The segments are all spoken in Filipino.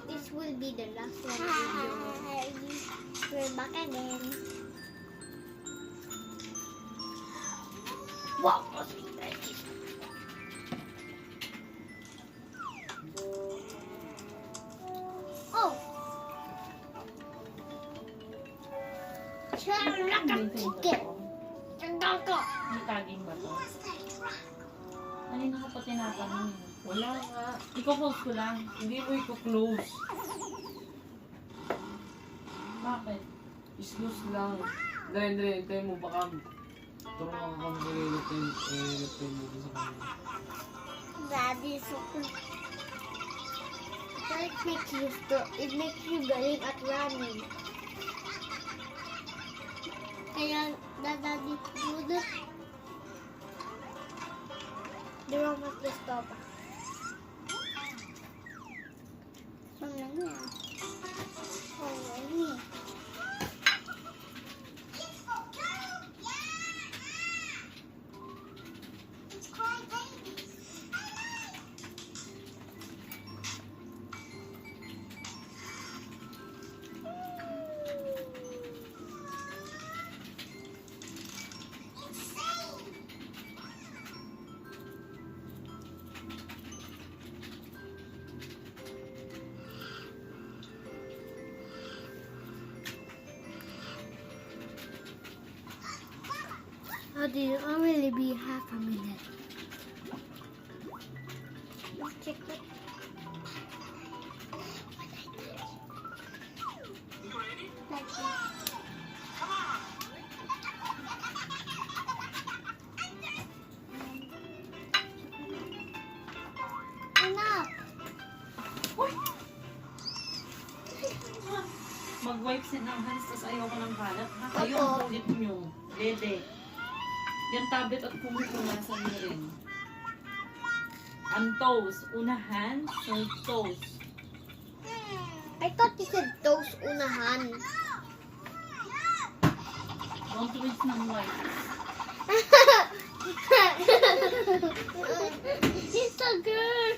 This will be the last one video. We're back again. Wow, oh! Chicken! May taging ba to? Kanina ko pa tinatanong. Wala nga. Iko-close ko lang. Hindi mo iko-close. Bakit? Islos lang. Dahil, hintayin mo baka turuan ka kung i-reply mo sa kanya. Daddy, so it makes you galing at running. Kaya, Daddy, do this. The Roman stop. So, niya. Oh, niya. How do you only be half a minute? Let's check it. Like that. Enough. Mag-wipe sin ng hands, tapos ayoko ng kalat. Ha? Oo. Ayun, kulit nyo. Dede. Yan tablet at pupunasan nyo rin. Ang toes. Una hands, or toes. I thought you said toes unahan. Don't waste ng wipe. He's so good.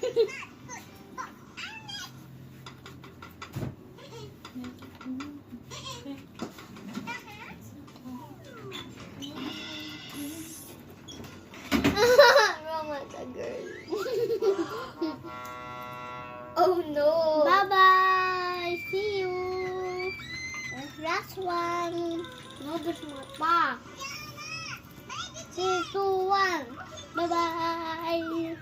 Roman's a girl. Oh no. Bye bye. See you. Last one. No, there's more pa. 3, 2, 1. Bye bye.